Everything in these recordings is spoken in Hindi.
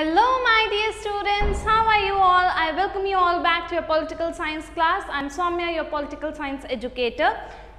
Hello my dear students, how are you all? I welcome you all back to your political science class. I am Soumya, your political science educator.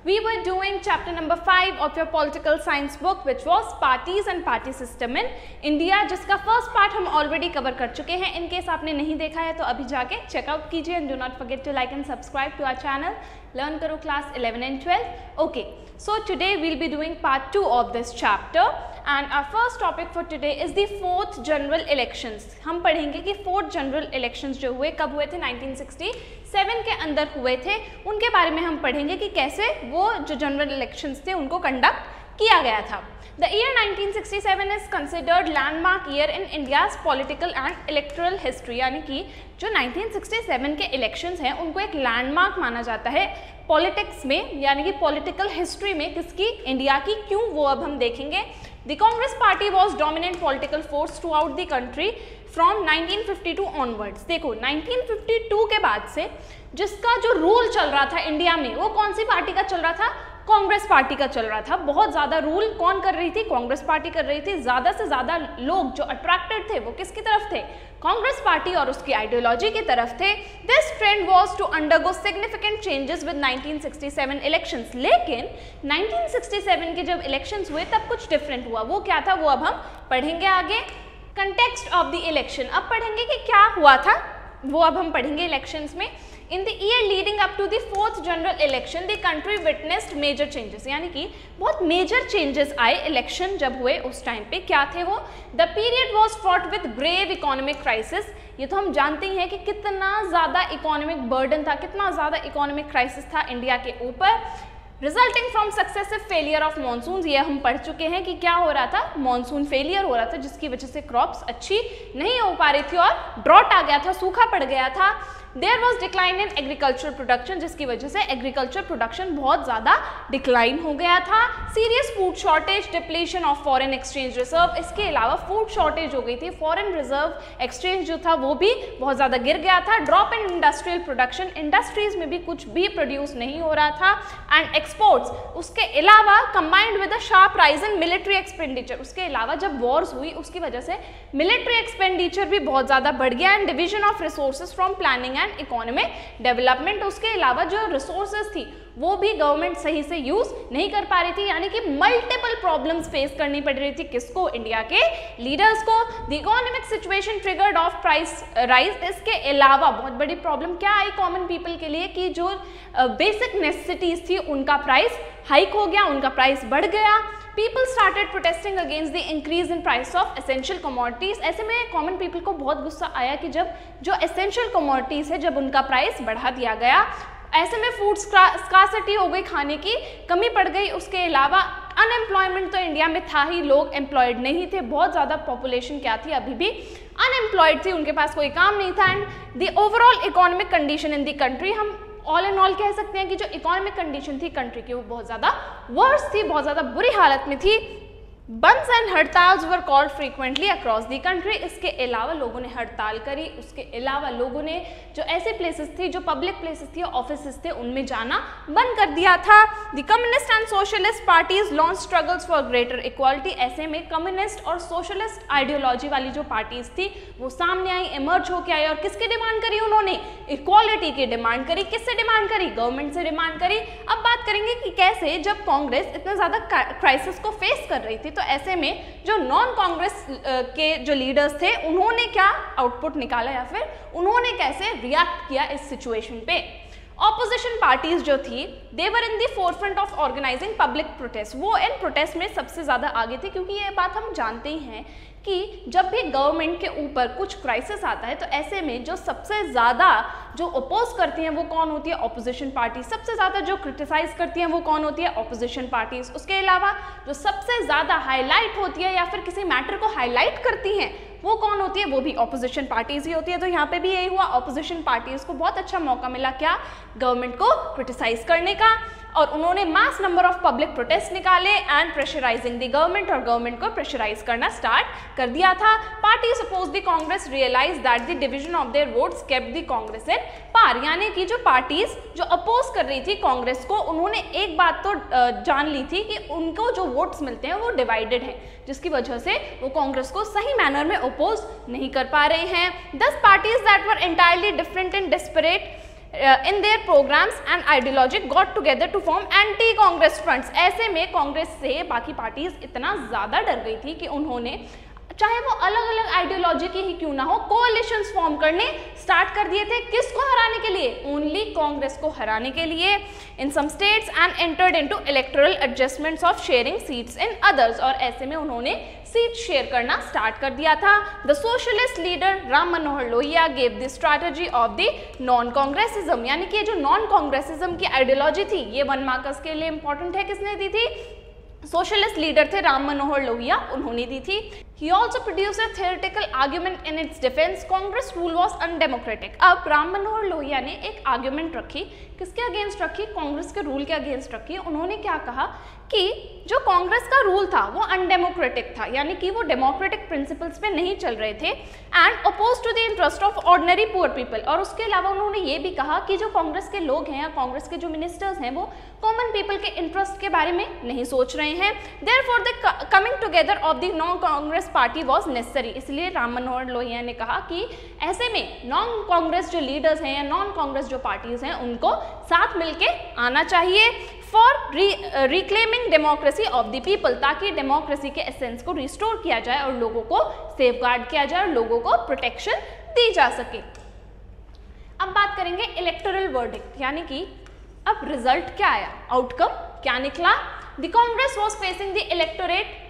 We were doing chapter number 5 of your political science book, which was parties and party system in India, जिसका first part हम already cover कर चुके हैं. In case आपने नहीं देखा है तो अभी जाके check out कीजिए and do not forget to like and subscribe to our channel. Learn करो class 11 and 12. Okay, so today we'll be doing part 2 of this chapter. And our first topic for today is the 4th general elections. हम पढ़ेंगे कि 4th general elections जो हुए कब हुए थे, 1967 के अंदर हुए थे, उनके बारे में हम पढ़ेंगे कि कैसे वो जो जनरल इलेक्शंस थे उनको कंडक्ट किया गया था. The year 1967 is considered landmark year in India's political and electoral history. यानी कि जो 1967 के इलेक्शंस हैं उनको एक लैंडमार्क माना जाता है पॉलिटिक्स में, यानी कि पॉलिटिकल हिस्ट्री में किसकी, इंडिया की. क्यों, वो अब हम देखेंगे. The Congress Party was dominant political force throughout the country from 1952 onwards. देखो 1952 के बाद से जिसका जो रूल चल रहा था इंडिया में वो कौन सी पार्टी का चल रहा था, कांग्रेस पार्टी का चल रहा था. बहुत ज़्यादा रूल कौन कर रही थी, कांग्रेस पार्टी कर रही थी. ज़्यादा से ज़्यादा लोग जो अट्रैक्टेड थे वो किसकी तरफ थे, कांग्रेस पार्टी और उसकी आइडियोलॉजी की तरफ थे. This trend was to undergo significant changes with 1967 elections. लेकिन 1967 के जब इलेक्शंस हुए तब कुछ डिफरेंट हुआ. वो क्या था वो अब हम पढ़ेंगे आगे. कंटेक्स्ट ऑफ द इलेक्शन, अब पढ़ेंगे कि क्या हुआ था, वो अब हम पढ़ेंगे इलेक्शंस में. In the year leading up to the 4th general election, the country witnessed major changes. यानी कि बहुत major changes आए इलेक्शन जब हुए उस टाइम पे. क्या थे वो? The period was fraught with grave economic crisis. ये तो हम जानते ही हैं कि कितना ज़्यादा इकोनॉमिक बर्डन था, कितना ज़्यादा इकोनॉमिक क्राइसिस था इंडिया के ऊपर. Resulting from successive failure of monsoon, ये हम पढ़ चुके हैं कि क्या हो रहा था, मानसून फेलियर हो रहा था जिसकी वजह से क्रॉप्स अच्छी नहीं हो पा रही थी और ड्रॉट आ गया था, सूखा पड़ गया था. There was decline in agriculture production, जिसकी वजह से एग्रीकल्चर प्रोडक्शन बहुत ज़्यादा डिक्लाइन हो गया था. Serious food shortage, depletion of foreign exchange reserve, इसके अलावा फूड शॉर्टेज हो गई थी, फॉरेन रिजर्व एक्सचेंज जो था वो भी बहुत ज़्यादा गिर गया था. Drop in industrial production, industries में भी कुछ भी प्रोड्यूस नहीं हो रहा था. एंड एक्सपोर्ट्स, उसके अलावा combined with a sharp rise in military expenditure, उसके अलावा जब वॉर्स हुई उसकी वजह से मिलिट्री एक्सपेंडिचर भी बहुत ज़्यादा बढ़ गया. And division of resources from planning and economic development, उसके अलावा जो रिसोर्सेज थी वो भी गवर्नमेंट सही से यूज नहीं कर पा रही थी. यानी कि मल्टीपल प्रॉब्लम्स फेस करनी पड़ रही थी. किसको, इंडिया के लीडर्स को. The economic situation triggered of price rise, इसके अलावा बहुत बड़ी प्रॉब्लम क्या आई कॉमन पीपल के लिए कि जो बेसिक नेसेसिटीज थी उनका प्राइस हाइक हो गया, उनका प्राइस बढ़ गया. People started protesting against the increase in price of essential commodities. ऐसे में कॉमन पीपल को बहुत गुस्सा आया कि जब जो essential commodities है जब उनका प्राइस बढ़ा दिया गया. ऐसे में फूड स्कार्सिटी हो गई, खाने की कमी पड़ गई. उसके अलावा अनएम्प्लॉयमेंट तो इंडिया में था ही, लोग एम्प्लॉयड नहीं थे. बहुत ज़्यादा पॉपुलेशन क्या थी, अभी भी अनएम्प्लॉयड थी, उनके पास कोई काम नहीं था. And the overall economic condition in the country, हम ऑल एंड ऑल कह सकते हैं कि जो इकोनॉमिक कंडीशन थी कंट्री की वो बहुत ज़्यादा वर्स थी, बहुत ज़्यादा बुरी हालत में थी. Bandhs and hartals were called frequently across the country, इसके अलावा लोगों ने हड़ताल करी. उसके अलावा लोगों ने जो ऐसे प्लेसेस थी, जो पब्लिक प्लेसेस थी, ऑफिसेस थे, उनमें जाना बंद कर दिया था. The communist and socialist parties launch struggles for greater equality. ऐसे में कम्युनिस्ट और सोशलिस्ट आइडियोलॉजी वाली जो पार्टीज थी वो सामने आई, इमर्ज होकर आई. और किसकी डिमांड करी उन्होंने, इक्वालिटी की डिमांड करी. किससे डिमांड करी, गवर्नमेंट से डिमांड करी. अब बात करेंगे कि कैसे जब कांग्रेस इतना ज़्यादा क्राइसिस को फेस कर रही थी तो ऐसे में जो नॉन कांग्रेस के जो लीडर्स थे उन्होंने क्या आउटपुट निकाला या फिर उन्होंने कैसे रिएक्ट किया इस सिचुएशन पे. ऑपोजिशन पार्टीज जो थी they were in the forefront of organizing public protest, वो इन प्रोटेस्ट में सबसे ज़्यादा आगे थी. क्योंकि ये बात हम जानते ही हैं कि जब भी गवर्नमेंट के ऊपर कुछ क्राइसिस आता है तो ऐसे में जो सबसे ज़्यादा जो अपोज करती हैं वो कौन होती है, ऑपोजिशन पार्टी. सबसे ज़्यादा जो क्रिटिसाइज करती हैं वो कौन होती है, ऑपोजिशन पार्टीज. उसके अलावा जो सबसे ज़्यादा हाईलाइट होती है या फिर किसी मैटर को हाईलाइट करती हैं वो कौन होती है, वो भी ऑपोजिशन पार्टीज ही होती है. तो यहाँ पे भी यही हुआ, ऑपोजिशन पार्टीज को बहुत अच्छा मौका मिला क्या, गवर्नमेंट को क्रिटिसाइज करने का. और उन्होंने mass number of public protest निकाले एंड प्रेशराइजिंग द गवर्नमेंट, और गवर्नमेंट को प्रेशराइज करना स्टार्ट कर दिया था। Parties oppose the Congress realise that the division of their votes kept the Congress in power, यानी कि जो पार्टीज जो अपोज कर रही थी कांग्रेस को, उन्होंने एक बात तो जान ली थी कि उनको जो वोट्स मिलते हैं वो डिवाइडेड है, जिसकी वजह से वो कांग्रेस को सही मैनर में अपोज नहीं कर पा रहे हैं। 10 parties that were entirely different and desperate in their programs and ideology got together to form anti-Congress fronts। ऐसे में कांग्रेस से बाकी पार्टीज इतना ज़्यादा डर गई थी कि उन्होंने चाहे वो अलग अलग आइडियोलॉजी की ही क्यों ना हो कोalitions फॉर्म करने स्टार्ट कर दिए थे। किसको हराने के लिए? ओनली कांग्रेस को हराने के लिए। In some states and entered into electoral adjustments of sharing seats in others, और ऐसे में उन्होंने सीट शेयर करना स्टार्ट कर दिया था। The socialist leader Ram Manohar Lohia gave the strategy of the non Congressism, यानी कि जो नॉन कांग्रेसिज्म की आइडियोलॉजी थी ये 1 मार्क्स के लिए इंपॉर्टेंट है। किसने दी थी? सोशलिस्ट लीडर थे राम मनोहर लोहिया, उन्होंने दी थी। He also produced a theoretical argument in its defense, Congress rule was undemocratic। अब राम मनोहर लोहिया ने एक आर्ग्यूमेंट रखी, किसके अगेंस्ट रखी? कांग्रेस के रूल के अगेंस्ट रखी। उन्होंने क्या कहा कि जो कांग्रेस का रूल था वो अनडेमोक्रेटिक था, यानी कि वो डेमोक्रेटिक प्रिंसिपल्स पे नहीं चल रहे थे and oppose to the interest of ordinary poor people. और उसके अलावा उन्होंने ये भी कहा कि जो कांग्रेस के लोग हैं या कांग्रेस के जो मिनिस्टर्स हैं वो कॉमन पीपल के इंटरेस्ट के बारे में नहीं सोच रहे हैं। Therefore the coming together of the non Congress party was necessary. इसलिए राम मनोहर लोहिया ने कहा कि ऐसे में नॉन कांग्रेस जो लीडर्स हैं या नॉन कांग्रेस जो पार्टीज हैं उनको साथ मिलके आना चाहिए for reclaiming democracy of the people, ताकि डेमोक्रेसी के एसेंस को रिस्टोर किया जाए और लोगों को सेफगार्ड किया जाए और लोगों को प्रोटेक्शन दी जा सके। अब बात करेंगे इलेक्टोरल वर्डिक्ट, यानी कि अब रिजल्ट क्या आया, आउटकम क्या निकला। The Congress was facing the electorate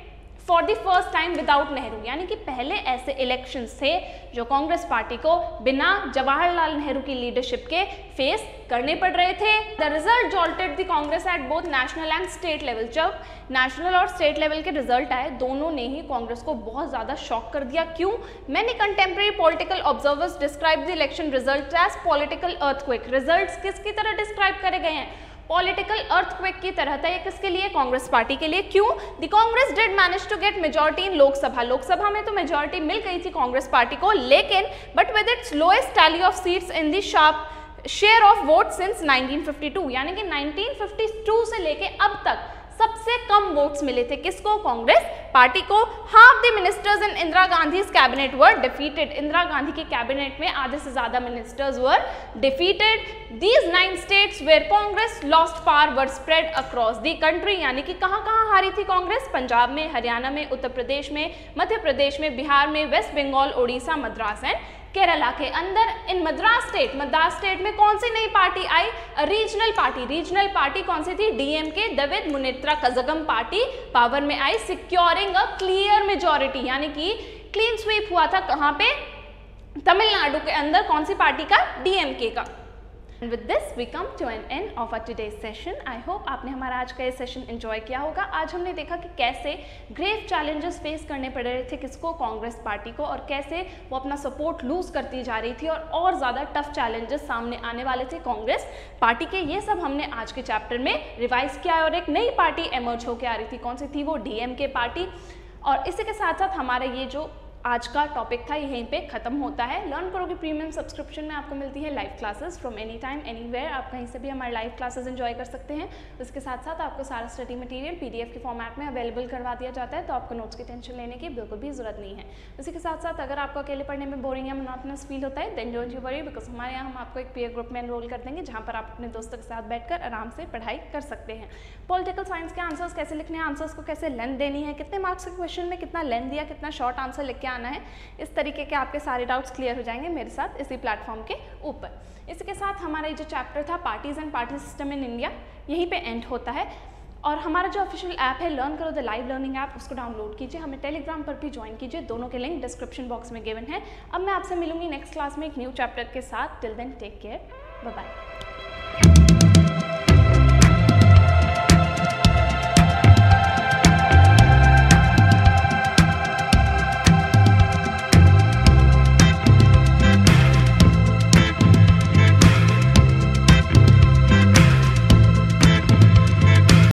for the first time without Nehru, यानी कि पहले ऐसे इलेक्शंस थे जो कांग्रेस पार्टी को बिना जवाहरलाल नेहरू की लीडरशिप के फेस करने पड़ रहे थे। The result jolted the Congress at both national and state level. जब नेशनल और स्टेट लेवल के रिजल्ट आए दोनों ने ही कांग्रेस को बहुत ज्यादा शॉक कर दिया। क्यों? Many contemporary political observers describe the election result as political earthquake. Results किसकी तरह डिस्क्राइब करे गए हैं? पॉलिटिकल अर्थक्वेक की तरह था। ये किसके लिए? कांग्रेस पार्टी के लिए। क्यों? The Congress did manage to get majority in Lok Sabha. Lok Sabha में तो मेजॉरिटी मिल गई थी कांग्रेस पार्टी को, लेकिन but with its lowest tally of seats in the sharp share of vote since 1952, यानी कि 1952 से लेके अब तक सबसे कम वोट्स मिले थे किसको? कांग्रेस पार्टी को। Half the ministers in Indira Gandhi's cabinet were defeated. Indira Gandhi के कैबिनेट में आधे से ज्यादा ministers were defeated. These 9 states where Congress lost power were spread across the country, यानी कि कहाँ हारी थी कांग्रेस? पंजाब में, हरियाणा में, उत्तर प्रदेश में, मध्य प्रदेश में, बिहार में, वेस्ट बंगाल, ओडिशा, मद्रास एंड केरला के अंदर। इन मद्रास स्टेट में कौन सी नई पार्टी आई? Regional party. रीजनल पार्टी कौन सी थी? DMK, Dravida Munnetra Kazhagam party power में आई, सिक्योरिंग अ क्लियर मेजॉरिटी, यानी कि क्लीन स्वीप हुआ था कहाँ पे? तमिलनाडु के अंदर। कौन सी पार्टी का? डीएमके का। And with this we come to an end of our today's session. I hope आपने हमारा आज का ये सेशन एंजॉय किया होगा। आज हमने देखा कि कैसे ग्रेव चैलेंजेस फेस करने पड़ रहे थे किसको? कांग्रेस पार्टी को, और कैसे वो अपना सपोर्ट लूज करती जा रही थी और ज़्यादा टफ चैलेंजेस सामने आने वाले थे कांग्रेस पार्टी के। ये सब हमने आज के चैप्टर में रिवाइज किया और एक नई पार्टी एमर्ज होकर आ रही थी। कौन सी थी वो? DMK party. और इसी के साथ साथ हमारा ये जो आज का टॉपिक था यहीं पे खत्म होता है। लर्न करोगे प्रीमियम सब्सक्रिप्शन में आपको मिलती है live classes from any time anywhere. आप कहीं से भी हमारे लाइव क्लासेस एंजॉय कर सकते हैं। उसके साथ साथ आपको सारा स्टडी मटेरियल पीडीएफ के फॉर्मेट में अवेलेबल करवा दिया जाता है, तो आपको नोट्स की टेंशन लेने की बिल्कुल भी जरूरत नहीं है। उसी के साथ साथ अगर आपको अकेले पढ़ने में बोरिंग या मोनोटोनस फील होता है then don't you worry, because हमारे यहाँ हम आपको एक पीयर ग्रुप में एनरोल कर देंगे जहाँ पर आप अपने दोस्तों के साथ बैठकर आराम से पढ़ाई कर सकते हैं। पॉलिटिकल साइंस के आंसर्स कैसे लिखने हैं, आंसर्स को कैसे लेंथ देनी है, कितने मार्क्स के क्वेश्चन में कितना लेंथ दिया, कितना शॉर्ट आंसर लिख के आना है, इस तरीके के आपके सारे डाउट्स क्लियर हो जाएंगे मेरे साथ इसी प्लेटफॉर्म के ऊपर। इसी के साथ हमारा जो चैप्टर था parties and party system in India यहीं पे एंड होता है। और हमारा जो ऑफिशियल ऐप है लर्न करो द लाइव लर्निंग ऐप, उसको डाउनलोड कीजिए, हमें टेलीग्राम पर भी ज्वाइन कीजिए, दोनों के लिंक डिस्क्रिप्शन बॉक्स में गिवन है। अब मैं आपसे मिलूंगी नेक्स्ट क्लास में एक न्यू चैप्टर के साथ। Till then take care, bye bye.